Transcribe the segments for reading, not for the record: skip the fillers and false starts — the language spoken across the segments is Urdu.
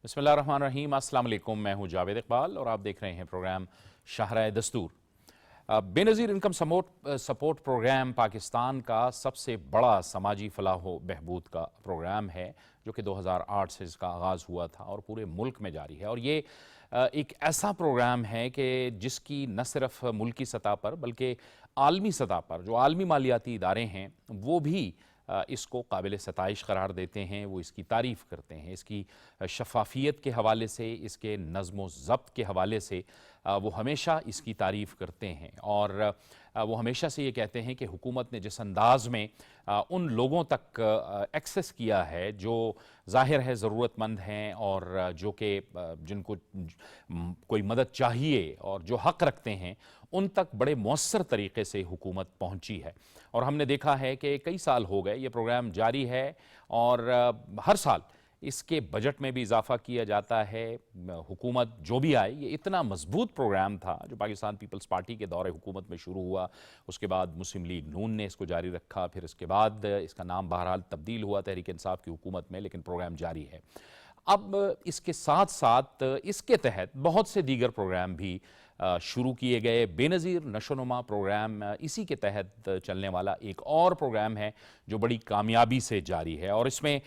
بسم اللہ الرحمن الرحیم۔ السلام علیکم، میں ہوں جاوید اقبال اور آپ دیکھ رہے ہیں پروگرام شاہراہ دستور۔ بے نظیر انکم سپورٹ پروگرام پاکستان کا سب سے بڑا سماجی فلاح و بہبود کا پروگرام ہے، جو کہ 2008 سے اس کا آغاز ہوا تھا اور پورے ملک میں جاری ہے۔ اور یہ ایک ایسا پروگرام ہے کہ جس کی نہ صرف ملکی سطح پر بلکہ عالمی سطح پر جو عالمی مالیاتی ادارے ہیں وہ بھی اس کو قابل ستائش قرار دیتے ہیں، وہ اس کی تعریف کرتے ہیں۔ اس کی شفافیت کے حوالے سے، اس کے نظم و ضبط کے حوالے سے وہ ہمیشہ اس کی تعریف کرتے ہیں، اور وہ ہمیشہ سے یہ کہتے ہیں کہ حکومت نے جس انداز میں ان لوگوں تک ایکسس کیا ہے جو ظاہر ہے ضرورت مند ہیں اور جو کہ جن کو کوئی مدد چاہیے اور جو حق رکھتے ہیں، ان تک بڑے مؤثر طریقے سے حکومت پہنچی ہے۔ اور ہم نے دیکھا ہے کہ کئی سال ہو گئے یہ پروگرام جاری ہے، اور ہر سال اس کے بجٹ میں بھی اضافہ کیا جاتا ہے۔ حکومت جو بھی آئے، یہ اتنا مضبوط پروگرام تھا جو پاکستان پیپلز پارٹی کے دور حکومت میں شروع ہوا، اس کے بعد مسلم لیگ نون نے اس کو جاری رکھا، پھر اس کے بعد اس کا نام بہرحال تبدیل ہوا تحریک انصاف کی حکومت میں، لیکن پروگرام جاری ہے۔ اب اس کے ساتھ ساتھ اس کے تحت بہت سے دیگر پروگرام بھی شروع کیے گئے۔ بے نظیر نشوونما پروگرام اسی کے تحت چلنے والا ایک اور پروگرام ہے جو بڑی کامیابی سے جاری ہے، اور اس میں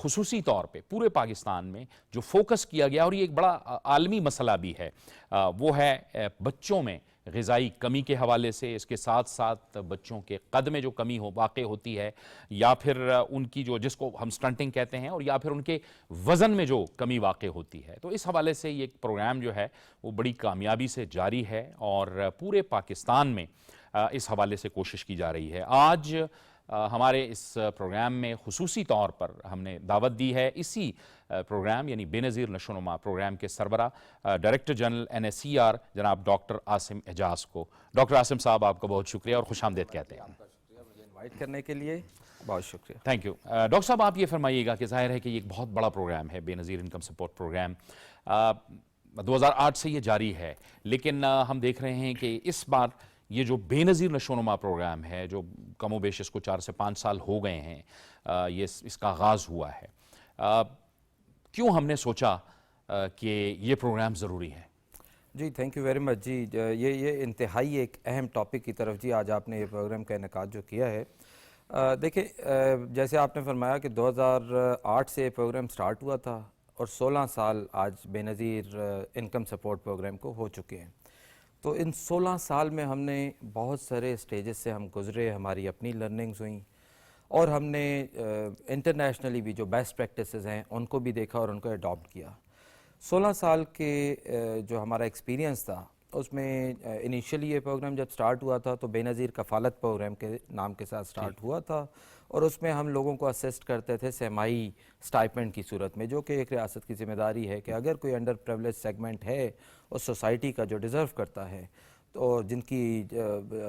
خصوصی طور پہ پورے پاکستان میں جو فوکس کیا گیا، اور یہ ایک بڑا عالمی مسئلہ بھی ہے، وہ ہے بچوں میں غذائی کمی کے حوالے سے۔ اس کے ساتھ ساتھ بچوں کے قد میں جو کمی واقع ہوتی ہے، یا پھر ان کی جس کو ہم سٹنٹنگ کہتے ہیں، اور یا پھر ان کے وزن میں جو کمی واقع ہوتی ہے، تو اس حوالے سے یہ پروگرام جو ہے وہ بڑی کامیابی سے جاری ہے، اور پورے پاکستان میں اس حوالے سے کوشش کی جا رہی ہے۔ آج ہمارے اس پروگرام میں خصوصی طور پر ہم نے دعوت دی ہے اسی پروگرام یعنی بے نظیر نشوونما پروگرام کے سربراہ ڈائریکٹر جنرل NSER جناب ڈاکٹر عاصم اعجاز کو۔ ڈاکٹر عاصم صاحب، آپ کا بہت شکریہ اور خوش آمدید کہتے ہیں۔ آپ کا شکریہ مجھے انوائٹ کرنے کے لیے، بہت شکریہ۔ Thank you. ڈاکٹر صاحب، آپ یہ فرمائیے گا کہ ظاہر ہے کہ یہ ایک بہت بڑا پروگرام ہے بے نظیر انکم سپورٹ پروگرام، 2008 سے یہ جاری ہے، لیکن ہم دیکھ رہے ہیں کہ اس بار یہ جو بے نظیر نشوونما پروگرام ہے، جو کم و بیش اس کو 4 سے 5 سال ہو گئے ہیں یہ اس کا آغاز ہوا ہے، کیوں ہم نے سوچا کہ یہ پروگرام ضروری ہے؟ جی تھینک یو ویری مچ جی، یہ انتہائی ایک اہم ٹاپک کی طرف جی آج آپ نے یہ پروگرام کا انعقاد جو کیا ہے۔ دیکھیں، جیسے آپ نے فرمایا کہ 2008 سے یہ پروگرام سٹارٹ ہوا تھا، اور 16 سال آج بے نظیر انکم سپورٹ پروگرام کو ہو چکے ہیں۔ تو ان 16 سال میں ہم نے بہت سارے سٹیجز سے ہم گزرے، ہماری اپنی لرننگز ہوئیں، اور ہم نے انٹرنیشنلی بھی جو بیسٹ پریکٹسز ہیں ان کو بھی دیکھا اور ان کو اڈاپٹ کیا۔ 16 سال کے جو ہمارا ایکسپیرینس تھا، اس میں انیشیلی یہ پروگرام جب سٹارٹ ہوا تھا تو بے نظیر کفالت پروگرام کے نام کے ساتھ سٹارٹ ہوا تھا، اور اس میں ہم لوگوں کو اسسٹ کرتے تھے سہمائی سٹائپنڈ کی صورت میں، جو کہ ایک ریاست کی ذمہ داری ہے کہ اگر کوئی انڈر پریولیج سیگمنٹ ہے اس سوسائٹی کا جو ڈیزرو کرتا ہے، تو جن کی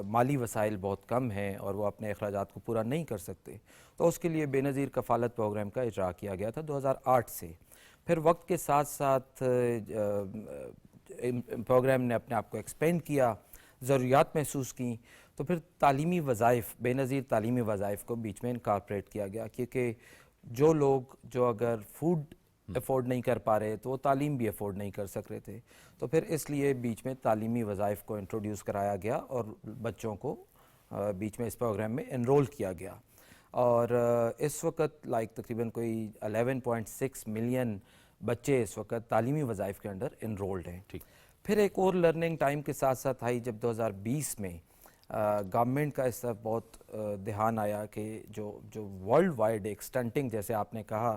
مالی وسائل بہت کم ہیں اور وہ اپنے اخراجات کو پورا نہیں کر سکتے، تو اس کے لیے بے نظیر کفالت پروگرام کا اجرا کیا گیا تھا 2008 سے۔ پھر وقت کے ساتھ ساتھ پروگرام نے اپنے آپ کو ایکسپینڈ کیا، ضروریات محسوس کیں، تو پھر تعلیمی وظائف، بے نظیر تعلیمی وظائف کو بیچ میں انکارپوریٹ کیا گیا، کیونکہ جو لوگ جو اگر فوڈ افورڈ نہیں کر پا رہے تو وہ تعلیم بھی افورڈ نہیں کر سک رہے تھے، تو پھر اس لیے بیچ میں تعلیمی وظائف کو انٹروڈیوس کرایا گیا اور بچوں کو بیچ میں اس پروگرام میں انرول کیا گیا۔ اور اس وقت تقریباً کوئی 11.6 ملین بچے اس وقت تعلیمی وظائف کے انڈر انرولڈ ہیں۔ پھر ایک اور لرننگ ٹائم کے ساتھ ساتھ آئی جب 2020 میں گورنمنٹ کا اس طرف بہت دھیان آیا کہ جو ورلڈ وائڈ ایک سٹنٹنگ، جیسے آپ نے کہا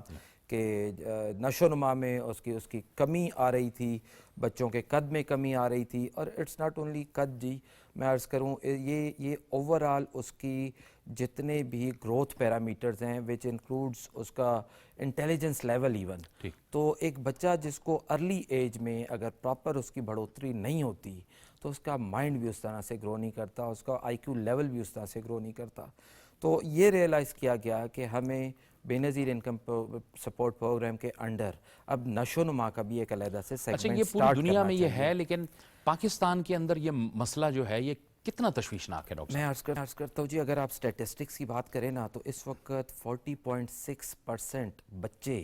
کہ نشوونما میں اس کی کمی آ رہی تھی، بچوں کے قد میں کمی آ رہی تھی، اور اٹس ناٹ اونلی قد جی، میں عرض کروں یہ اوورآل اس کی جتنے بھی گروتھ پیرامیٹرز ہیں وچ انکلوڈز اس کا انٹیلیجنس لیول ایون، تو ایک بچہ جس کو ارلی ایج میں اگر پراپر اس کی بڑھوتری نہیں ہوتی تو اس کا مائنڈ بھی اس طرح سے گرو نہیں کرتا، اس کا IQ لیول بھی اس طرح سے گرو نہیں کرتا۔ تو یہ ریئلائز کیا گیا کہ ہمیں بے نظیر انکم سپورٹ پروگرام کے انڈر اب نشوونما کا بھی ایک علیحدہ سے سیگمنٹ اچھا، یہ پوری دنیا میں یہ ہے، لیکن پاکستان کے اندر یہ مسئلہ جو ہے یہ کتنا تشویشناک ہے ڈاکٹر صاحب؟ میں عرض کرتا ہوں جی، اگر آپ سٹیٹسٹکس کی بات کریں نا تو اس وقت 40.6% بچے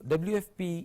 WFP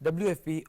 WFP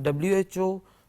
WHO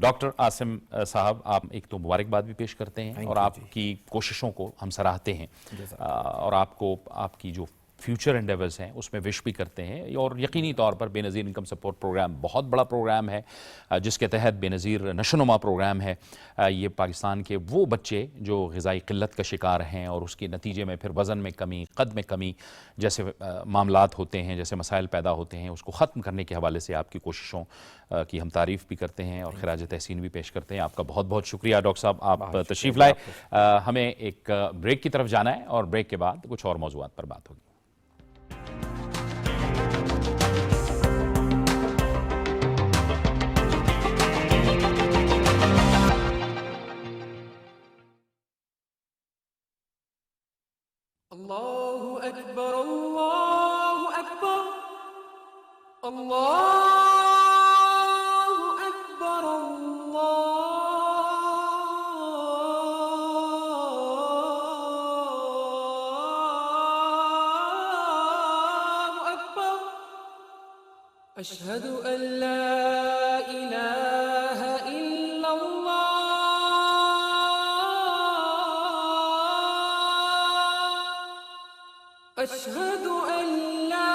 doctor Asim صاحب، آپ ایک تو مبارکباد بھی پیش کرتے ہیں اور آپ کی کوششوں کو ہم سراہتے ہیں، اور آپ کو آپ کی جو فیوچر انڈیورز ہیں اس میں وش بھی کرتے ہیں، اور یقینی طور پر بے نظیر انکم سپورٹ پروگرام بہت بڑا پروگرام ہے جس کے تحت بے نظیر نشوونما پروگرام ہے۔ یہ پاکستان کے وہ بچے جو غذائی قلت کا شکار ہیں اور اس کے نتیجے میں پھر وزن میں کمی، قد میں کمی جیسے معاملات ہوتے ہیں، جیسے مسائل پیدا ہوتے ہیں، اس کو ختم کرنے کے حوالے سے آپ کی کوششوں کی ہم تعریف بھی کرتے ہیں اور خراج تحسین بھی پیش کرتے ہیں۔ آپ کا بہت بہت شکریہ ڈاکٹر صاحب، آپ تشریف لائے۔ ہمیں ایک بریک کی طرف جانا ہے اور بریک کے بعد کچھ اور موضوعات پر بات ہوگی۔ الله أكبر الله أكبر الله أكبر الله أكبر أشهد أن لا إله إلا الله أشهد أن لا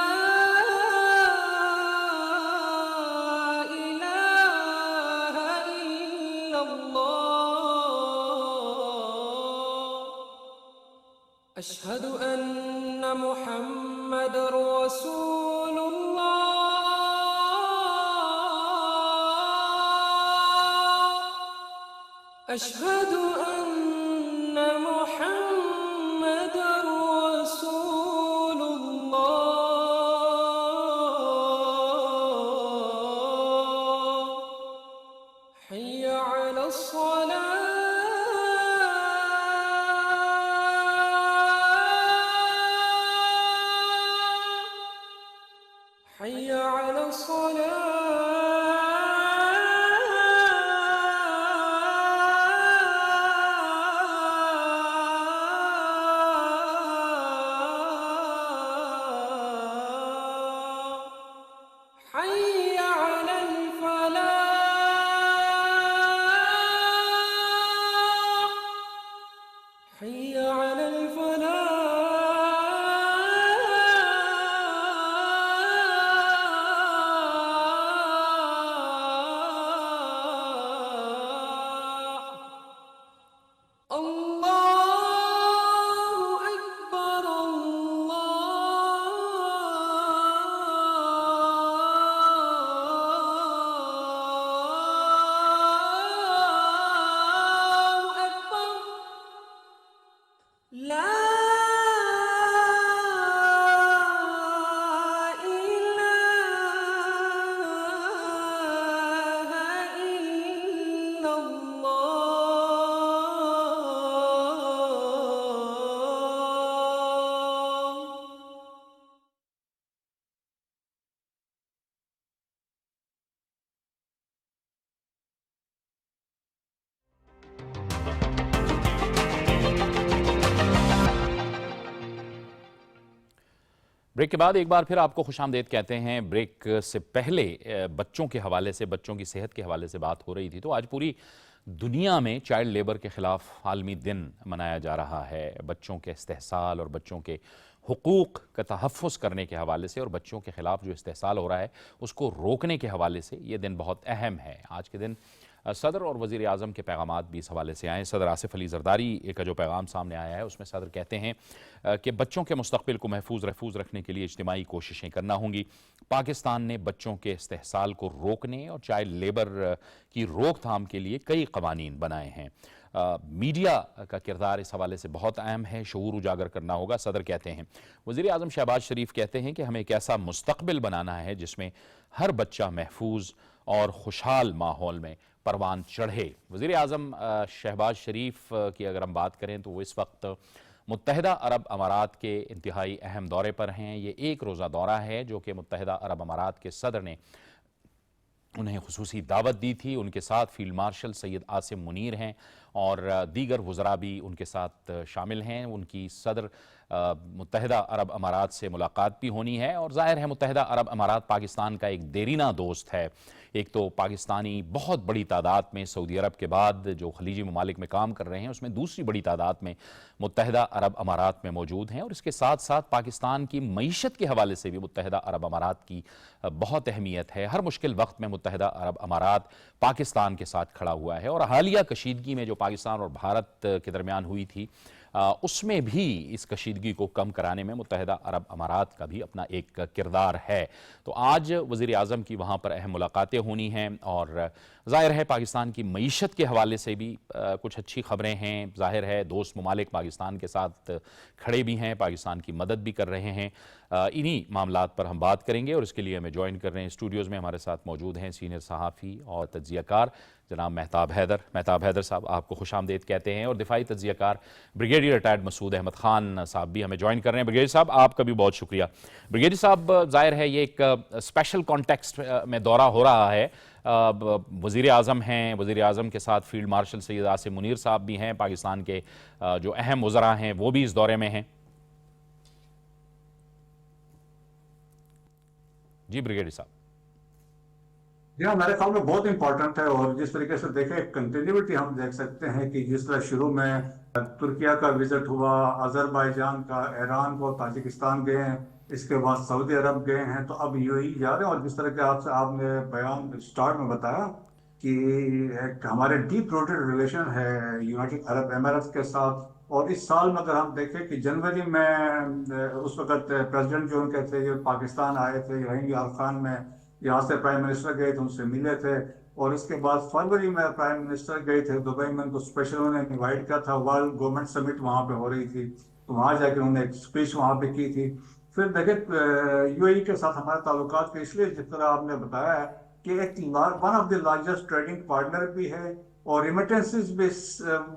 إله إلا الله أشهد أن محمد رسول الله أشهد أن محمد رسول الله حي على الصلاة حي على الصلاة حي على الفلاح حي على الفلاح الله أكبر الله أكبر لا إله إلا الله بریک کے بعد ایک بار پھر آپ کو خوش آمدید کہتے ہیں۔ بریک سے پہلے بچوں کے حوالے سے، بچوں کی صحت کے حوالے سے بات ہو رہی تھی، تو آج پوری دنیا میں چائلڈ لیبر کے خلاف عالمی دن منایا جا رہا ہے۔ بچوں کے استحصال اور بچوں کے حقوق کا تحفظ کرنے کے حوالے سے اور بچوں کے خلاف جو استحصال ہو رہا ہے اس کو روکنے کے حوالے سے یہ دن بہت اہم ہے۔ آج کے دن صدر اور وزیر اعظم کے پیغامات بھی اس حوالے سے آئے۔ صدر آصف علی زرداری کا جو پیغام سامنے آیا ہے اس میں صدر کہتے ہیں کہ بچوں کے مستقبل کو محفوظ رکھنے کے لیے اجتماعی کوششیں کرنا ہوں گی۔ پاکستان نے بچوں کے استحصال کو روکنے اور چائلڈ لیبر کی روک تھام کے لیے کئی قوانین بنائے ہیں۔ میڈیا کا کردار اس حوالے سے بہت اہم ہے، شعور اجاگر کرنا ہوگا۔ صدر کہتے ہیں، وزیر اعظم شہباز شریف کہتے ہیں کہ ہمیں ایک ایسا مستقبل بنانا ہے جس میں ہر بچہ محفوظ اور خوشحال ماحول میں پروان چڑھے۔ وزیر اعظم شہباز شریف کی اگر ہم بات کریں تو وہ اس وقت متحدہ عرب امارات کے انتہائی اہم دورے پر ہیں۔ یہ ایک روزہ دورہ ہے جو کہ متحدہ عرب امارات کے صدر نے انہیں خصوصی دعوت دی تھی۔ ان کے ساتھ فیلڈ مارشل سید عاصم منیر ہیں اور دیگر وزراء بھی ان کے ساتھ شامل ہیں۔ ان کی صدر متحدہ عرب امارات سے ملاقات بھی ہونی ہے، اور ظاہر ہے متحدہ عرب امارات پاکستان کا ایک دیرینہ دوست ہے۔ ایک تو پاکستانی بہت بڑی تعداد میں سعودی عرب کے بعد جو خلیجی ممالک میں کام کر رہے ہیں، اس میں دوسری بڑی تعداد میں متحدہ عرب امارات میں موجود ہیں، اور اس کے ساتھ ساتھ پاکستان کی معیشت کے حوالے سے بھی متحدہ عرب امارات کی بہت اہمیت ہے۔ ہر مشکل وقت میں متحدہ عرب امارات پاکستان کے ساتھ کھڑا ہوا ہے، اور حالیہ کشیدگی میں جو پاکستان اور بھارت کے درمیان ہوئی تھی، اس میں بھی اس کشیدگی کو کم کرانے میں متحدہ عرب امارات کا بھی اپنا ایک کردار ہے۔ تو آج وزیر اعظم کی وہاں پر اہم ملاقاتیں ہونی ہیں، اور ظاہر ہے پاکستان کی معیشت کے حوالے سے بھی کچھ اچھی خبریں ہیں۔ ظاہر ہے دوست ممالک پاکستان کے ساتھ کھڑے بھی ہیں، پاکستان کی مدد بھی کر رہے ہیں۔ انہی معاملات پر ہم بات کریں گے، اور اس کے لیے ہمیں جوائن کر رہے ہیں اسٹوڈیوز میں ہمارے ساتھ موجود ہیں سینئر صحافی اور تجزیہ کار جناب مہتاب حیدر۔ مہتاب حیدر صاحب آپ کو خوش آمدید کہتے ہیں، اور دفاعی تجزیہ کار بریگیڈیئر ریٹائرڈ مسعود احمد خان صاحب بھی ہمیں جوائن کر رہے ہیں۔ بریگیڈیئر صاحب آپ کا بھی بہت شکریہ۔ بریگیڈیئر صاحب ظاہر ہے یہ ایک اسپیشل کانٹیکسٹ میں دورہ ہو رہا ہے، وزیر اعظم ہیں، وزیر اعظم کے ساتھ فیلڈ مارشل سید عاصم منیر صاحب بھی ہیں، پاکستان کے جو اہم وزراء ہیں وہ بھی اس دورے میں ہیں۔ جی بریگیڈیئر صاحب۔ جی ہاں، میرے خیال میں بہت امپورٹنٹ ہے، اور جس طریقے سے دیکھیں کنٹینیوٹی ہم دیکھ سکتے ہیں کہ جس طرح شروع میں ترکیہ کا وزٹ ہوا، آذربائیجان کا، ایران کو، تاجکستان گئے ہیں، اس کے بعد سعودی عرب گئے ہیں، تو اب یو اے ای جا رہے ہیں، اور جس طرح کہ آپ نے بیان اسٹارٹ میں بتایا کہ ایک ہمارے ڈیپ روٹڈ ریلیشن ہے یونائٹڈ عرب ایمریٹس کے ساتھ۔ اور اس سال میں اگر ہم دیکھیں کہ جنوری میں اس وقت پریزیڈنٹ جو ان کے تھے جو پاکستان آئے تھے، رحیم یار خان میں یہاں سے پرائم منسٹر گئے تھے، ان سے ملے تھے، اور اس کے بعد فروری میں پرائم منسٹر گئے تھے دبئی میں، ان کو اسپیشل انہوں نے انوائٹ کیا تھا، ورلڈ گورنمنٹ سمٹ وہاں پہ ہو رہی تھی، تو وہاں جا کے انہوں نے ایک اسپیچ وہاں پہ کی تھی۔ پھر دیکھیں یو اے ای کے ساتھ ہمارے تعلقات کے اس لیے جس طرح آپ نے بتایا ہے کہ ایک one of the largest trading partner بھی ہے، اور ریمیٹنسز بھی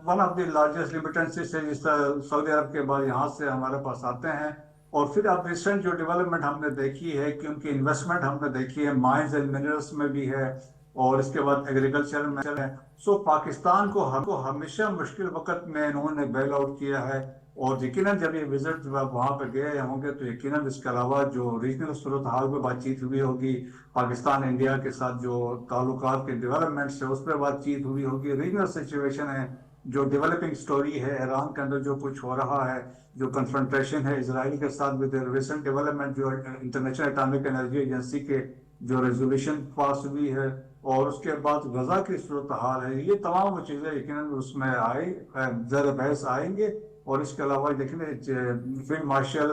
one of the largest remittances ہے، جس طرح سعودی عرب کے بعد یہاں سے ہمارے پاس آتے ہیں۔ اور پھر اب ریسنٹ جو ڈیولپمنٹ ہم نے دیکھی ہے کہ ان کی انویسٹمنٹ ہم نے دیکھی ہے، مائنز اینڈ منرلس میں بھی ہے، اور اس کے بعد ایگریکلچر میں ہے۔ سو پاکستان کو ہمیشہ مشکل وقت میں انہوں نے بیل آؤٹ کیا ہے، اور یقیناً جب یہ وزٹ وہاں پہ گئے ہوں گے تو یقیناً اس کے علاوہ جو ریجنل صورتحال پہ بات چیت ہوئی ہوگی، پاکستان انڈیا کے ساتھ جو تعلقات کے ڈیولپمنٹس ہے اس پہ بات چیت ہوئی ہوگی، ریجنل سچویشن ہے، جو ڈیولپنگ سٹوری ہے ایران کے اندر جو کچھ ہو رہا ہے، جو کنفرنٹیشن ہے اسرائیل کے ساتھ ود ریسنٹ ڈیولپمنٹ، جو انٹرنیشنل اٹامک انرجی ایجنسی کے جو ریزولوشن پاس ہوئی ہے، اور اس کے بعد غزہ کی صورتحال ہے، یہ تمام وہ چیزیں یقیناً اس میں زیر بحث آئیں گے۔ اور اس کے علاوہ دیکھیں فیلڈ مارشل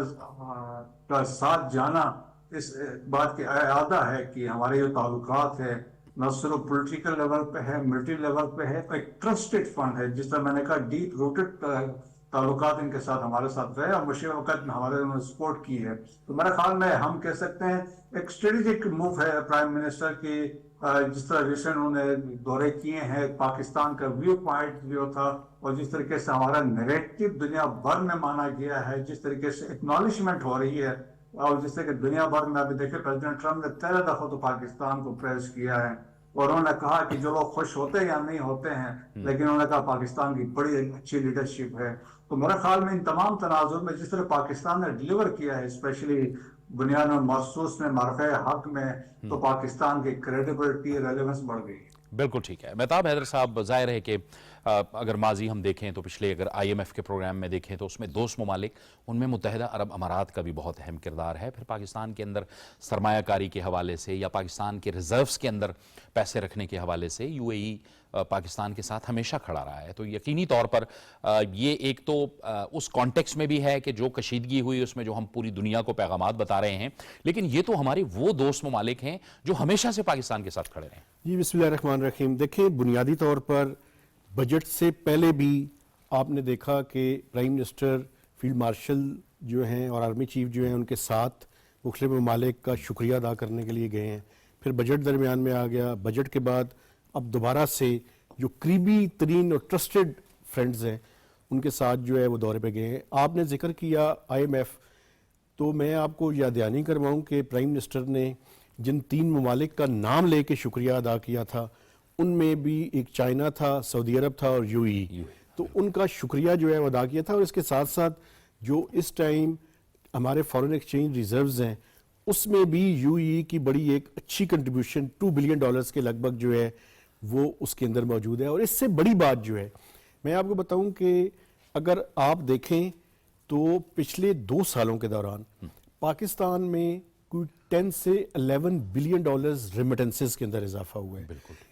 کا ساتھ جانا اس بات کی اعادہ ہے کہ ہمارے جو تعلقات ہے نہ صرف پولیٹیکل لیول پہ ہے، ملٹری لیول پہ ہے، ایک ٹرسٹڈ فنڈ ہے، جس طرح میں نے کہا ڈیپ روٹڈ تعلقات ان کے ساتھ ہمارے ساتھ رہے، اور مشکل وقت میں ہمارے انہوں نے سپورٹ کی ہے۔ تو میرے خیال میں ہم کہہ سکتے ہیں ایک اسٹریٹجک موو ہے پرائم منسٹر کی، جس طرح ریسنٹ انہوں نے دورے کیے ہیں، پاکستان کا ویو پوائنٹ جو تھا، اور جس طریقے سے ہمارا نیریٹو دنیا بھر میں مانا گیا ہے، جس طریقے سے اکنالجمنٹ ہو رہی ہے، اور جس طرح کہ دنیا بھر میں ابھی دیکھیں پریزیڈنٹ ٹرمپ نے 13 دفعہ تو پاکستان کو پریز کیا ہے، اور انہوں نے کہا کہ جو لوگ خوش ہوتے یا نہیں ہوتے ہیں، لیکن انہوں نے کہا پاکستان کی بڑی اچھی لیڈرشپ ہے۔ تو میرے خیال میں ان تمام تناظر میں جس طرح پاکستان نے ڈیلیور کیا ہے، اسپیشلی بنیاد میں محسوس میں مرفع حق میں، تو پاکستان کی کریڈیبلٹی ریلیونس بڑھ گئی ہے۔ بالکل ٹھیک ہے مہتاب حیدر صاحب، ظاہر ہے کہ اگر ماضی ہم دیکھیں تو پچھلے اگر آئی ایم ایف کے پروگرام میں دیکھیں تو اس میں دوست ممالک، ان میں متحدہ عرب امارات کا بھی بہت اہم کردار ہے۔ پھر پاکستان کے اندر سرمایہ کاری کے حوالے سے یا پاکستان کے ریزروز کے اندر پیسے رکھنے کے حوالے سے یو اے ای پاکستان کے ساتھ ہمیشہ کھڑا رہا ہے۔ تو یقینی طور پر یہ ایک تو اس کانٹیکس میں بھی ہے کہ جو کشیدگی ہوئی اس میں جو ہم پوری دنیا کو پیغامات بتا رہے ہیں، لیکن یہ تو ہمارے وہ دوست ممالک ہیں جو ہمیشہ سے پاکستان کے ساتھ کھڑے رہے ہیں۔ جی بسم اللہ الرحمن الرحیم۔ دیکھیں بنیادی طور پر بجٹ سے پہلے بھی آپ نے دیکھا کہ پرائم منسٹر، فیلڈ مارشل جو ہیں اور آرمی چیف جو ہیں ان کے ساتھ مختلف ممالک کا شکریہ ادا کرنے کے لیے گئے ہیں۔ پھر بجٹ درمیان میں آ گیا، بجٹ کے بعد اب دوبارہ سے جو قریبی ترین اور ٹرسٹڈ فرینڈز ہیں ان کے ساتھ جو ہے وہ دورے پہ گئے ہیں۔ آپ نے ذکر کیا آئی ایم ایف، تو میں آپ کو یاد دہانی کرواؤں کہ پرائم منسٹر نے جن 3 ممالک کا نام لے کے شکریہ ادا کیا تھا ان میں بھی ایک چائنا تھا، سعودی عرب تھا اور یو اے ای، تو ان کا شکریہ جو ہے وہ ادا کیا تھا۔ اور اس کے ساتھ ساتھ جو اس ٹائم ہمارے فارن ایکسچینج ریزروز ہیں اس میں بھی یو اے ای کی بڑی ایک اچھی کنٹریبیوشن $2 بلین کے لگ بھگ جو ہے وہ اس کے اندر موجود ہے. اور اس سے بڑی بات جو ہے میں آپ کو بتاؤں کہ اگر آپ دیکھیں تو پچھلے 2 سالوں کے دوران پاکستان میں کوئی 10 سے 11 بلین ڈالرز ریمیٹنسز کے اندر اضافہ ہوا ہے.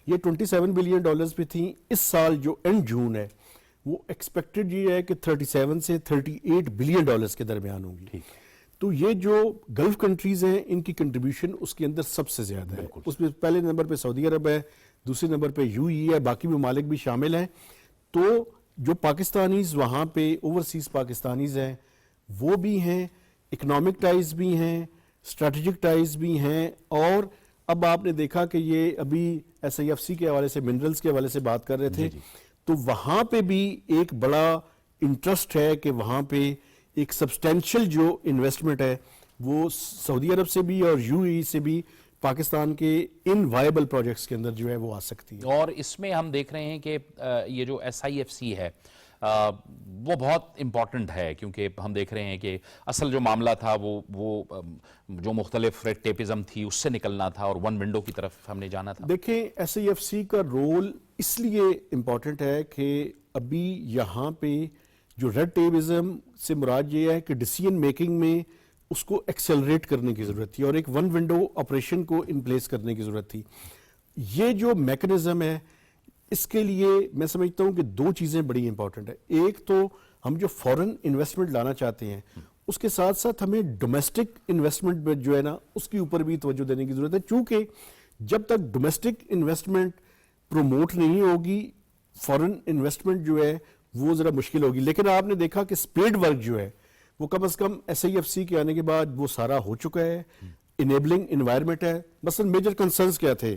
یہ 27 بلین ڈالرز پہ تھیں. اس سال جو اینڈ جون ہے وہ ایکسپیکٹڈ یہ ہے کہ 37 سے 38 بلین ڈالرز کے درمیان ہوں گی. تو یہ جو گلف کنٹریز ہیں ان کی کنٹریبیوشن اس کے اندر سب سے زیادہ ہے. اس میں پہلے نمبر پہ سعودی عرب ہے, دوسرے نمبر پہ یو اے ای ہے, باقی ممالک بھی شامل ہیں. تو جو پاکستانیز وہاں پہ اوورسیز پاکستانیز ہیں وہ بھی ہیں, اکنامک ٹائز بھی ہیں, اسٹریٹجک ٹائز بھی ہیں. اور اب آپ نے دیکھا کہ یہ ابھی ایس آئی ایف سی کے حوالے سے منرلز کے حوالے سے بات کر رہے تھے, تو وہاں پہ بھی ایک بڑا انٹرسٹ ہے کہ وہاں پہ ایک سبسٹینشل جو انویسٹمنٹ ہے وہ سعودی عرب سے بھی اور یو اے ای سے بھی پاکستان کے ان وائبل پروجیکٹس کے اندر جو ہے وہ آ سکتی ہے. اور اس میں ہم دیکھ رہے ہیں کہ یہ جو ایس آئی ایف سی ہے وہ بہت امپورٹنٹ ہے, کیونکہ ہم دیکھ رہے ہیں کہ اصل جو معاملہ تھا وہ جو مختلف ریڈ ٹیپزم تھی اس سے نکلنا تھا اور ون ونڈو کی طرف ہم نے جانا تھا. دیکھیں ایس آئی ایف سی کا رول اس لیے امپورٹنٹ ہے کہ ابھی یہاں پہ جو ریڈ ٹیپزم سے مراد یہ ہے کہ ڈیسیژن میکنگ میں اس کو ایکسلریٹ کرنے کی ضرورت تھی اور ایک ون ونڈو آپریشن کو ان پلیس کرنے کی ضرورت تھی. یہ جو میکنزم ہے اس کے لیے میں سمجھتا ہوں کہ 2 چیزیں بڑی امپورٹنٹ ہیں. ایک تو ہم جو فورن انویسٹمنٹ لانا چاہتے ہیں اس کے ساتھ ساتھ ہمیں ڈومیسٹک انویسٹمنٹ میں جو ہے نا اس کے اوپر بھی توجہ دینے کی ضرورت ہے, چونکہ جب تک ڈومیسٹک انویسٹمنٹ پروموٹ نہیں ہوگی فورن انویسٹمنٹ جو ہے وہ ذرا مشکل ہوگی. لیکن آپ نے دیکھا کہ اسپیڈ ورک جو ہے وہ کم از کم ایس آئی ایف سی کے آنے کے بعد وہ سارا ہو چکا ہے. انیبلنگ انوائرمنٹ ہے. مثلا میجر کنسرنز کیا تھے؟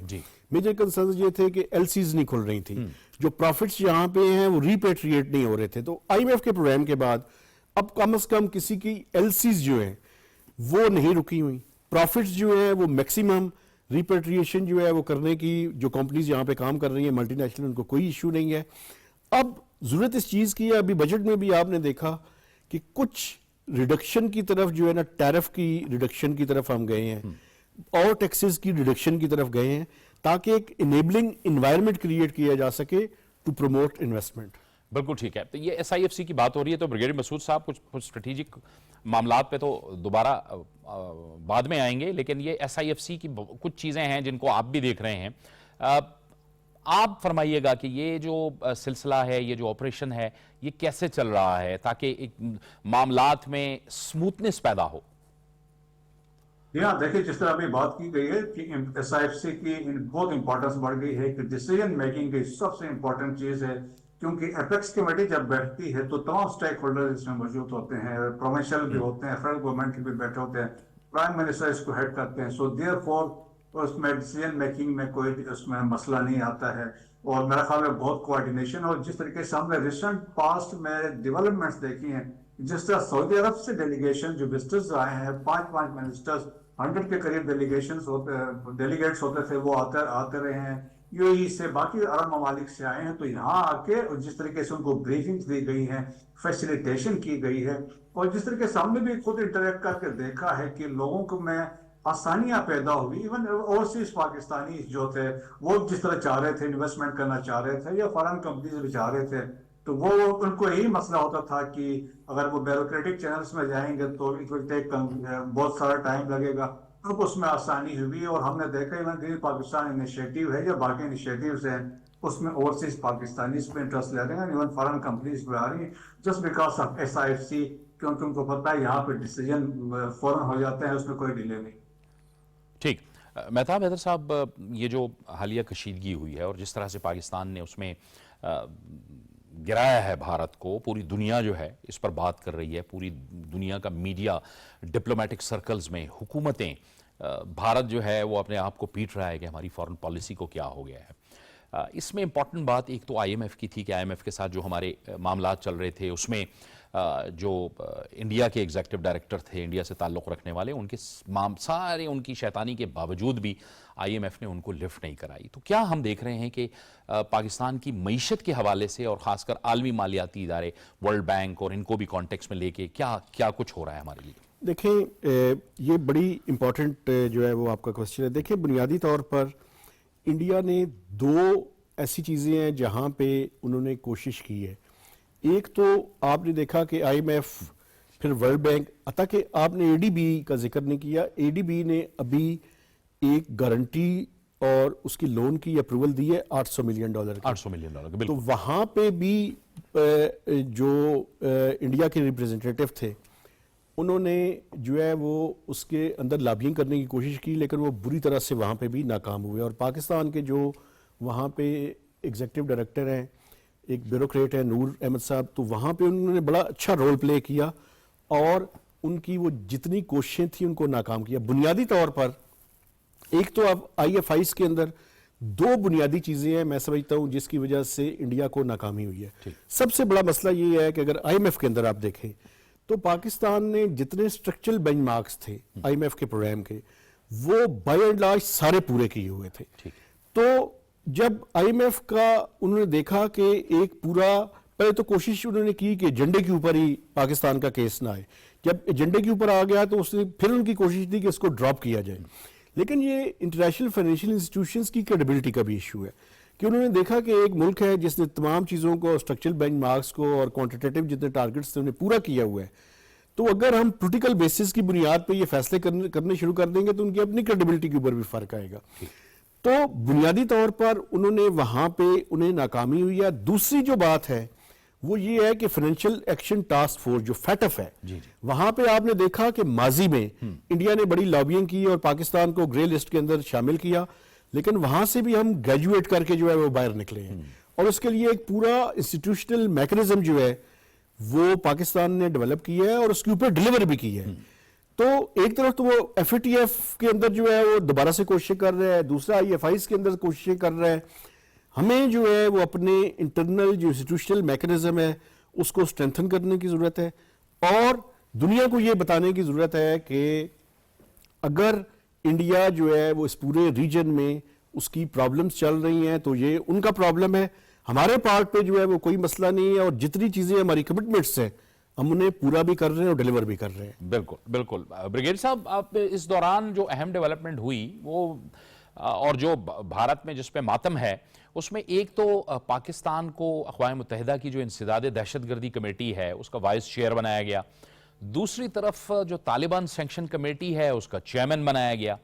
میجر کنسرنز یہ تھے کہ ایل سیز نہیں کھل رہی تھی, جو پروفٹس یہاں پہ ہیں وہ ریپیٹریٹ نہیں ہو رہے تھے. تو آئی ایم ایف کے پروگرام کے بعد اب کم از کم کسی کی ایل سیز جو ہیں وہ نہیں رکی ہوئی, پروفٹس جو ہیں وہ میکسیمم ریپیٹریشن جو ہے وہ کرنے کی جو کمپنیز یہاں پہ کام کر رہی ہیں ملٹی نیشنل ان کو کوئی ایشو نہیں ہے. اب ضرورت اس چیز کی ہے, ابھی بجٹ میں بھی آپ نے دیکھا کہ کچھ ریڈکشن کی طرف جو ہے نا ٹیرف کی ریڈکشن کی طرف ہم گئے ہیں اور ٹیکسز کی ریڈکشن کی طرف گئے ہیں تاکہ ایک انیبلنگ انوائرمنٹ کریٹ کیا جا سکے ٹو پروموٹ انویسٹمنٹ. بالکل ٹھیک ہے. تو یہ ایس آئی ایف سی کی بات ہو رہی ہے تو بریگیڈیئر مسعود صاحب کچھ اسٹریٹجک معاملات پہ تو دوبارہ بعد میں آئیں گے, لیکن یہ ایس آئی ایف سی کی کچھ چیزیں ہیں جن کو آپ بھی دیکھ رہے ہیں. آپ فرمائیے گا کہ یہ جو سلسلہ ہے, یہ جو آپریشن ہے, یہ کیسے چل رہا ہے تاکہ ایک معاملات میں سموتھنس پیدا ہو. یہاں دیکھیں جس طرح ابھی بات کی گئی ہے کہ ایس آئی ایف سی کی بہت امپورٹنس بڑھ گئی ہے کہ ڈیسیژن میکنگ کی سب سے امپورٹنٹ چیز ہے, کیونکہ ایپیکس کمیٹی جب بیٹھتی ہے تو تمام سٹیک ہولڈر اس میں موجود ہوتے ہیں, پروونشل بھی ہوتے ہیں, فیڈرل گورنمنٹ کے بھی بیٹھے ہوتے ہیں, پرائم منسٹر اس کو ہیڈ کرتے ہیں. سو دیئر فور اس میں ڈیسیژن میکنگ میں کوئی اس میں مسئلہ نہیں آتا ہے اور میرا خیال میں بہت کوآرڈینیشن. اور جس طریقے سے ہم نے ریسنٹ پاسٹ میں ڈیولپمنٹس دیکھی ہیں, جس طرح سعودی عرب سے ڈیلیگیشن جو وزٹرز آئے ہیں 5 منسٹرز 100 کے قریب ڈیلیگیٹس ہوتے تھے وہ آتے رہے ہیں, یو اے ای سے باقی عرب ممالک سے آئے ہیں. تو یہاں آ کے جس طریقے سے ان کو بریفنگز دی گئی ہیں, فیسیلیٹیشن کی گئی ہے, اور جس طریقے سے ہم نے بھی خود انٹریکٹ کر کے دیکھا ہے کہ لوگوں کو میں آسانیاں پیدا ہوئی. ایون اوورسیز پاکستانی جو تھے وہ جس طرح چاہ رہے تھے انویسٹمنٹ کرنا چاہ رہے تھے یا فارن کمپنیز بھی چاہ رہے تھے, تو وہ ان کو یہی مسئلہ ہوتا تھا کہ اگر وہ بیوروکریٹک چینلز میں جائیں گے تو بہت سارا ٹائم لگے گا. اب اس میں آسانی ہوئی اور ہم نے دیکھا ایون گرین پاکستان انیشیٹو ہے یا باقی انیشیٹوز ہیں اس میں اوورسیز پاکستانیز پہ انٹرسٹ لے رہے ہیں, ایون فارن کمپنیز بھی آ رہی ہیں just because of S I F C, کیونکہ ان کو پتہ ہے یہاں پہ ڈیسیژن فوراً ہو جاتے ہیں, اس میں کوئی ڈیلے نہیں. ٹھیک. مہتاب حیدر صاحب, یہ جو حالیہ کشیدگی ہوئی ہے اور جس طرح سے پاکستان نے اس میں گرایا ہے بھارت کو, پوری دنیا جو ہے اس پر بات کر رہی ہے, پوری دنیا کا میڈیا, ڈپلومیٹک سرکلز میں حکومتیں, بھارت جو ہے وہ اپنے آپ کو پیٹ رہا ہے کہ ہماری فارن پالیسی کو کیا ہو گیا ہے. اس میں امپورٹنٹ بات ایک تو آئی ایم ایف کی تھی کہ آئی ایم ایف کے ساتھ جو ہمارے معاملات چل رہے تھے اس میں جو انڈیا کے ایگزیکٹو ڈائریکٹر تھے انڈیا سے تعلق رکھنے والے، ان کے سارے ان کی شیطانی کے باوجود بھی آئی ایم ایف نے ان کو لفٹ نہیں کرائی. تو کیا ہم دیکھ رہے ہیں کہ پاکستان کی معیشت کے حوالے سے اور خاص کر عالمی مالیاتی ادارے ورلڈ بینک اور ان کو بھی کانٹیکس میں لے کے کیا کچھ ہو رہا ہے ہمارے لیے؟ دیکھیں یہ بڑی امپورٹنٹ جو ہے وہ آپ کا کوسچن ہے. دیکھیں بنیادی طور پر انڈیا نے دو ایسی چیزیں ہیں جہاں پہ انہوں نے کوشش کی ہے. ایک تو آپ نے دیکھا کہ آئی ایم ایف پھر ورلڈ بینک، حتیٰ کہ آپ نے اے ڈی بی کا ذکر نہیں کیا. اے ڈی بی نے ابھی ایک گارنٹی اور اس کی لون کی اپروول دی ہے $800 ملین کی. $800 ملین تو بالکل. وہاں پہ بھی جو انڈیا کے ریپریزنٹیٹو تھے انہوں نے جو ہے وہ اس کے اندر لابینگ کرنے کی کوشش کی، لیکن وہ بری طرح سے وہاں پہ بھی ناکام ہوئے. اور پاکستان کے جو وہاں پہ ایگزیکٹو ڈائریکٹر ہیں، ایک بیوروکریٹ ہے نور احمد صاحب، تو وہاں پہ انہوں نے بڑا اچھا رول پلے کیا اور ان کی وہ جتنی کوششیں تھیں ان کو ناکام کیا. بنیادی طور پر ایک تو اب آئی ایف آئیز کے اندر دو بنیادی چیزیں ہیں میں سمجھتا ہوں جس کی وجہ سے انڈیا کو ناکامی ہوئی ہے. سب سے بڑا مسئلہ یہ ہے کہ اگر آئی ایم ایف کے اندر آپ دیکھیں تو پاکستان نے جتنے اسٹرکچرل بینچ مارکس تھے آئی ایم ایف کے پروگرام کے وہ بائی اینڈ لارج سارے پورے کیے ہوئے تھے. تو جب آئی ایم ایف کا انہوں نے دیکھا کہ ایک پورا پہلے تو کوشش انہوں نے کی کہ ایجنڈے کے اوپر ہی پاکستان کا کیس نہ آئے. جب ایجنڈے کے اوپر آ گیا تو اس نے پھر ان کی کوشش تھی کہ اس کو ڈراپ کیا جائے. لیکن یہ انٹرنیشنل فائنینشیل انسٹیٹیوشنز کی کریڈیبلٹی کا بھی ایشو ہے کہ انہوں نے دیکھا کہ ایک ملک ہے جس نے تمام چیزوں کو اسٹرکچرل بینچ مارکس کو اور کوانٹیٹیو جتنے ٹارگٹس تھے انہیں پورا کیا ہوا ہے. تو اگر ہم پولیٹیکل بیسس کی بنیاد پہ یہ فیصلے کرنے شروع کر دیں گے تو ان کی اپنی کریڈیبلٹی کے اوپر بھی فرق آئے گا. تو بنیادی طور پر انہوں نے وہاں پہ انہیں ناکامی ہوئی ہے. دوسری جو بات ہے وہ یہ ہے کہ فائنینشیل ایکشن ٹاسک فورس جو فیٹف ہے وہاں پہ آپ نے دیکھا کہ ماضی میں انڈیا نے بڑی لابینگ کی اور پاکستان کو گرے لسٹ کے اندر شامل کیا، لیکن وہاں سے بھی ہم گریجویٹ کر کے جو ہے وہ باہر نکلے ہیں. اور اس کے لیے ایک پورا انسٹیٹیوشنل میکنزم جو ہے وہ پاکستان نے ڈیولپ کیا ہے اور اس کے اوپر ڈیلیور بھی کی ہے. تو ایک طرف تو وہ ایف اے ٹی ایف کے اندر جو ہے وہ دوبارہ سے کوششیں کر رہے ہیں، دوسرا آئی ایف آئیز کے اندر کوششیں کر رہے ہیں. ہمیں جو ہے وہ اپنے انٹرنل جو انسٹیٹیوشنل میکنزم ہے اس کو اسٹرینتھن کرنے کی ضرورت ہے اور دنیا کو یہ بتانے کی ضرورت ہے کہ اگر انڈیا جو ہے وہ اس پورے ریجن میں اس کی پرابلمز چل رہی ہیں تو یہ ان کا پرابلم ہے، ہمارے پارٹ پہ جو ہے وہ کوئی مسئلہ نہیں ہے. اور جتنی چیزیں ہماری کمٹمنٹس ہیں ہم انہیں پورا بھی کر رہے ہیں اور ڈیلیور بھی کر رہے ہیں. بالکل بالکل. بریگیڈ صاحب، آپ اس دوران جو اہم ڈیولپمنٹ ہوئی وہ اور جو بھارت میں جس پہ ماتم ہے اس میں ایک تو پاکستان کو اقوام متحدہ کی جو انسداد دہشت گردی کمیٹی ہے اس کا وائس چیئر بنایا گیا، دوسری طرف جو طالبان سینکشن کمیٹی ہے اس کا چیئرمین بنایا گیا.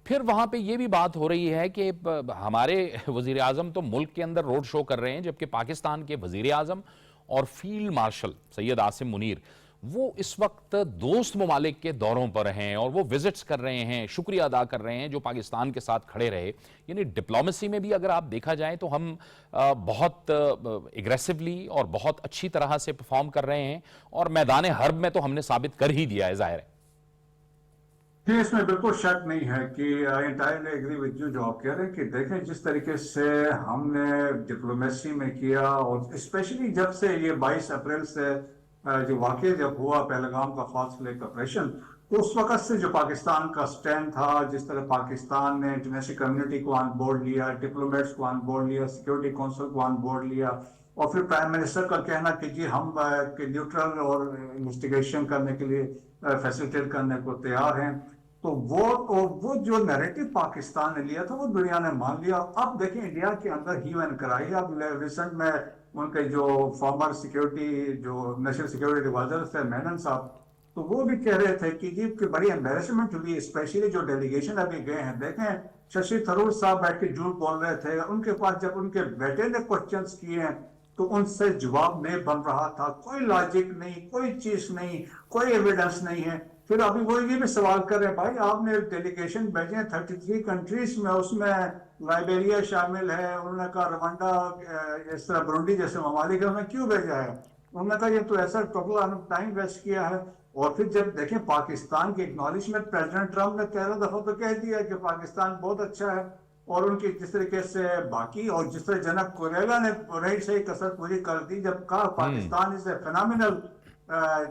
پھر وہاں پہ یہ بھی بات ہو رہی ہے کہ ہمارے وزیر اعظم تو ملک کے اندر روڈ شو کر رہے ہیں جبکہ پاکستان کے وزیر اعظم اور فیلڈ مارشل سید عاصم منیر وہ اس وقت دوست ممالک کے دوروں پر ہیں اور وہ وزٹس کر رہے ہیں، شکریہ ادا کر رہے ہیں جو پاکستان کے ساتھ کھڑے رہے. یعنی ڈپلومیسی میں بھی اگر آپ دیکھا جائے تو ہم بہت ایگریسولی اور بہت اچھی طرح سے پرفارم کر رہے ہیں اور میدان حرب میں تو ہم نے ثابت کر ہی دیا ہے. ظاہر ہے جی، اس میں بالکل شک نہیں ہے کہ آئی انٹائرلی ایگری وتھ یو جو آپ کہہ رہے ہیں کہ دیکھیں جس طریقے سے ہم نے ڈپلومیسی میں کیا اور اسپیشلی جب سے یہ 22 اپریل سے جو واقعہ جب ہوا پہلگام کا فاسٹ فلیگ آپریشن، تو اس وقت سے جو پاکستان کا سٹینڈ تھا، جس طرح پاکستان نے انٹرنیشنل کمیونٹی کو آن بورڈ لیا، ڈپلومیٹس کو آن بورڈ لیا، سیکورٹی کونسل کو آن بورڈ لیا، اور پھر پرائم منسٹر کا کہنا کہ جی ہم نیوٹرل اور انویسٹیگیشن کرنے کے لیے فیسیلیٹیٹ کرنے کو تیار ہیں. تو وہ جو نیریٹو پاکستان نے لیا تھا وہ دنیا نے مان لیا. اب دیکھیں انڈیا کے اندر ہیو اینڈ کرائی. اب ریسنٹ میں ان کے جو فارمر سیکیورٹی جو نیشنل سیکیورٹی ایڈوائزر تھے مینن صاحب، تو وہ بھی کہہ رہے تھے کہ جی کہ بڑی امبیرسمنٹ ہوئی، اسپیشلی جو ڈیلیگیشن ابھی گئے ہیں. دیکھیں ششی تھرور صاحب بیٹھ کے جھوٹ بول رہے تھے، ان کے پاس جب ان کے بیٹے نے کوشچنس کیے ہیں تو ان سے جواب نہیں بن رہا تھا، کوئی لاجک نہیں، کوئی چیز نہیں، کوئی ایویڈنس نہیں ہے. پھر ابھی وہ یہ بھی سوال کر رہے ہیں بھائی آپ نے ڈیلیگیشن بھیجے ہیں 33 کنٹریز میں، اس میں لائبیریا شامل ہے، انہوں نے کہا روانڈا اس طرح برونڈی جیسے ممالک ہے، انہوں نے کیوں بھیجا ہے؟ انہوں نے کہا یہ تو ایسا ٹوٹل ٹائم ویسٹ کیا ہے. اور پھر جب دیکھیں پاکستان کی اکنالجمنٹ پریزیڈنٹ ٹرمپ نے 13 دفعہ تو کہہ دیا کہ پاکستان بہت اچھا ہے، اور ان کی جس طریقے سے باقی اور جس طرح جناب کوریلا نے پوری سے کسر پوری کر دی جب کہا پاکستان از اے phenomenal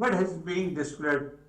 what has been displayed।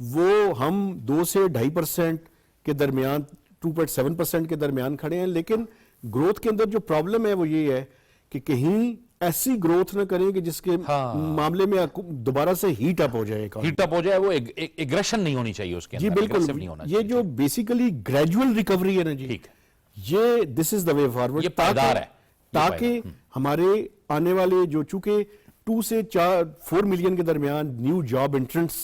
وہ ہم 2 سے 2.5% کے درمیان 2.7% کے درمیان کھڑے ہیں، لیکن گروتھ کے اندر جو پرابلم ہے وہ یہ ہے کہ کہیں ایسی گروتھ نہ کریں کہ جس کے معاملے میں دوبارہ سے ہیٹ اپ ہو جائے economy۔ ہیٹ اپ ہو جائے، وہ ایگریشن نہیں ہونی چاہیے اس کے جی اندر، بالکل، aggressive نہیں ہونا یہ چاہیے۔ جو بیسیکلی گریجول ریکوری ہے نا جی، ٹھیک یہ دس از دا وے فارورڈ، یہ پائیدار ہے، تاکہ ہمارے آنے والے جو چونکہ 2 سے 4 ملین کے درمیان نیو جاب انٹرنٹس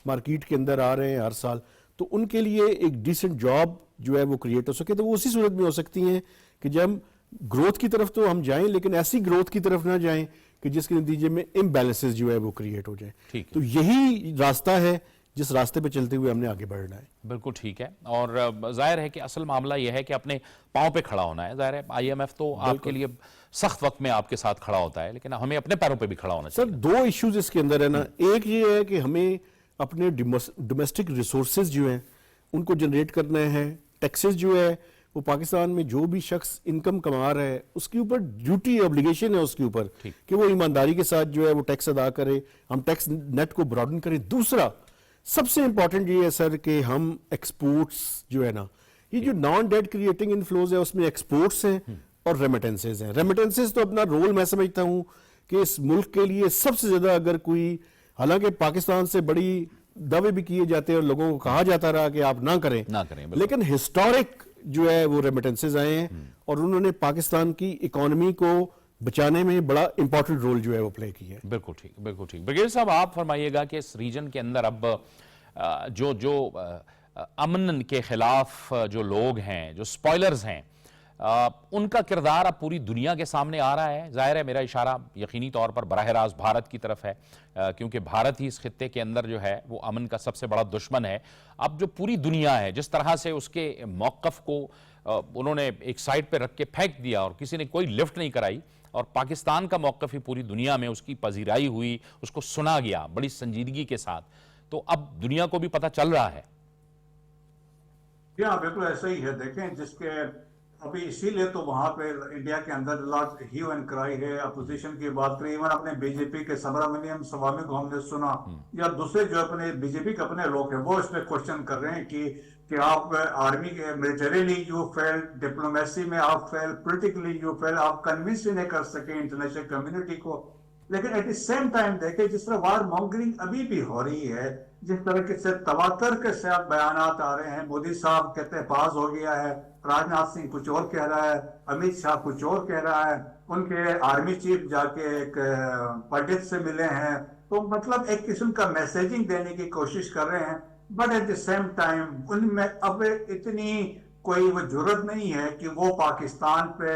مارکیٹ کے اندر آ رہے ہیں ہر سال، تو ان کے لیے ایک ڈیسنٹ جاب جو ہے وہ کریٹ ہو سکے، تو وہ اسی صورت میں ہو سکتی ہیں کہ جب گروتھ کی طرف تو ہم جائیں لیکن ایسی گروتھ کی طرف نہ جائیں کہ جس کے نتیجے میں امبیلنسز جو ہے وہ کریٹ ہو جائیں۔ تو یہی راستہ ہے جس راستے پہ چلتے ہوئے ہم نے آگے بڑھنا ہے۔ بالکل ٹھیک ہے، اور ظاہر ہے کہ اصل معاملہ یہ ہے کہ اپنے پاؤں پہ کھڑا ہونا ہے۔ ظاہر ہے آئی ایم ایف تو آپ کے لیے سخت وقت میں آپ کے ساتھ کھڑا ہوتا ہے، لیکن ہمیں اپنے پیروں پہ بھی کھڑا ہونا سر چاہیے۔ 2 ایشوز اس کے اندر ہے نا، ایک یہ ہے کہ ہمیں اپنے ڈومیسٹک ریسورسز جو ہیں ان کو جنریٹ کرنا ہے، ٹیکسز جو ہے وہ پاکستان میں جو بھی شخص انکم کما رہا ہے اس کے اوپر ڈیوٹی obligation ہے اس کے اوپر کہ وہ ایمانداری کے ساتھ جو ہے وہ ٹیکس ادا کرے، ہم ٹیکس نیٹ کو براڈن کریں۔ دوسرا سب سے امپورٹنٹ یہ ہے سر کہ ہم ایکسپورٹس جو ہے نا، یہ جو نان ڈیٹ کریٹنگ انفلوز ہے اس میں ایکسپورٹس ہیں اور ریمیٹنسز ہیں۔ ریمیٹنسز تو اپنا رول میں سمجھتا ہوں کہ اس ملک کے لیے سب سے زیادہ، اگر کوئی، حالانکہ پاکستان سے بڑی دعوے بھی کیے جاتے ہیں اور لوگوں کو کہا جاتا رہا کہ آپ نہ کریں، لیکن ہسٹورک جو ہے وہ ریمیٹنسز آئے ہیں اور انہوں نے پاکستان کی اکانومی کو بچانے میں بڑا امپورٹنٹ رول جو ہے وہ پلے کی ہے۔ بالکل ٹھیک، بالکل ٹھیک۔ بریگیڈیئر صاحب آپ فرمائیے گا کہ اس ریجن کے اندر اب جو امن کے خلاف جو لوگ ہیں، جو سپوائلرز ہیں، ان کا کردار اب پوری دنیا کے سامنے آ رہا ہے۔ ظاہر ہے میرا اشارہ یقینی طور پر براہ راست بھارت کی طرف ہے، کیونکہ بھارت ہی اس خطے کے اندر جو ہے وہ امن کا سب سے بڑا دشمن ہے۔ اب جو پوری دنیا ہے، جس طرح سے اس کے موقف کو انہوں نے ایک سائڈ پہ رکھ کے پھینک دیا اور کسی نے کوئی لفٹ نہیں کرائی، اور پاکستان کا موقف ہی پوری دنیا میں اس کی پذیرائی ہوئی، اس کو سنا گیا بڑی سنجیدگی کے ساتھ، تو اب دنیا کو بھی پتہ چل رہا ہے۔ ہاں بالکل ایسا ہی ہے۔ دیکھیں جس کے ابھی اسی لیے تو وہاں پہ انڈیا کے اندر لاٹ ہیو اینڈ کرائی ہے، اپوزیشن کی بات کریں، ایون اپنے بی جے پی کے سبرامنیم سوامی کو ہم نے سنا، یا دوسرے جو اپنے بی جے پی کے اپنے لوگ ہیں وہ اس پہ کوشچن کر رہے ہیں کہ آپ آرمی کے ملٹریلی یو فیل، ڈپلومیسی میں آپ فیل، پولیٹیکلی یو فیل، آپ کنونس نہیں کر سکے انٹرنیشنل کمیونٹی کو۔ لیکن ایٹ دی سیم ٹائم دیکھیں جس طرح وار مونگرنگ ابھی بھی ہو رہی ہے، جس طرح سے تواتر کے ساتھ بیانات آ رہے ہیں، مودی صاحب کہتے ہیں پاس ہو گیا ہے، راجناتھ سنگھ کچھ اور کہہ رہا ہے، امیت شاہ کچھ اور کہہ رہا ہے، ان کے آرمی چیف جا کے ایک پنڈت سے ملے ہیں، تو مطلب ایک قسم کا میسیجنگ دینے کی کوشش کر رہے ہیں، but at the same time ان میں اب اتنی کوئی وہ جرت نہیں ہے کہ وہ پاکستان پہ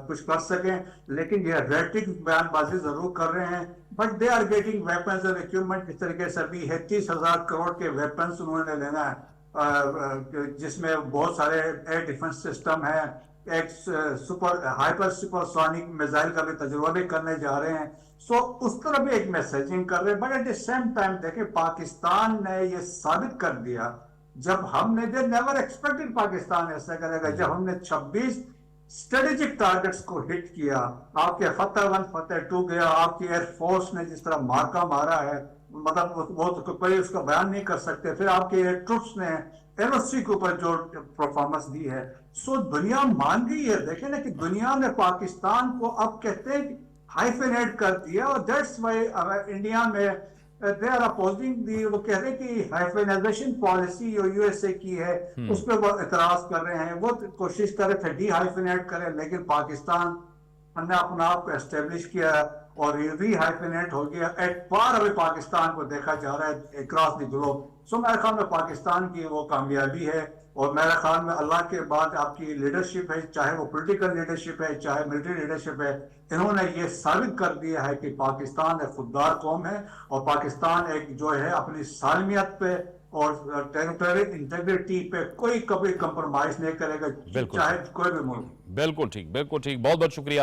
کچھ کر سکیں، لیکن یہ ریٹرک بیان بازی ضرور کر رہے ہیں، but they are getting weapons اور اکوپمنٹ۔ اس طریقے سے ابھی 33,000 کروڑ کے ویپنز انہوں نے لینا ہے، جس میں بہت سارے ایئر ڈیفنس سسٹم ہیں، ایک ہائپر سپر سونک میزائل کا بھی تجربہ بھی کرنے جا رہے ہیں، سو اس طرح بھی ایک میسیجنگ کر رہے ہیں۔ But at the same time دیکھیں پاکستان نے یہ ثابت کر دیا، جب ہم نے دے نیور ایکسپیکٹڈ پاکستان ایسا کرے گا، جب ہم نے 26 اسٹریٹجک ٹارگٹس کو ہٹ کیا، آپ کے فتح 1 فتح 2 گیا، آپ کی ایئر فورس نے جس طرح مارکا مارا ہے، مطلب وہ تو کوئی اس کا بیان نہیں کر سکتے، پھر آپ کے ایئر ٹروپس نے ایل او سی کے اوپر جو پرفارمنس دی ہے، سو دنیا مان گئی ہے۔ دیکھیں نا کہ دنیا نے پاکستان کو اب کہتے ہیں ہائیفینیٹ کر دیا، اور دیٹس وائی انڈیا میں they are opposing وہ کہہ رہے ہیں کہ ہائیفینائزیشن پالیسی جو یو ایس اے کی ہے اس پہ وہ اعتراض کر رہے ہیں، وہ کوشش کر رہے تھے ڈی ہائیفینیٹ کریں، لیکن پاکستان نے اپنا آپ کو اسٹیبلش کیا اور ری ہائیفینیٹ ہو گیا۔ ایٹ پار ابھی پاکستان کو دیکھا جا رہا ہے اکراس دی گلوب۔ سو میرے خیال میں پاکستان کی وہ کامیابی ہے، اور میرے خیال میں اللہ کے بعد آپ کی لیڈرشپ ہے، چاہے وہ پولیٹیکل لیڈرشپ ہے چاہے ملٹری لیڈرشپ ہے، انہوں نے یہ ثابت کر دیا ہے کہ پاکستان ایک خوددار قوم ہے، اور پاکستان ایک جو ہے اپنی سالمیت پہ اور ٹیریٹوریل انٹیگریٹی پہ کوئی کبھی کمپرومائز نہیں کرے گا، چاہے کوئی بھی ملک۔ بالکل ٹھیک، بالکل ٹھیک، بہت بہت شکریہ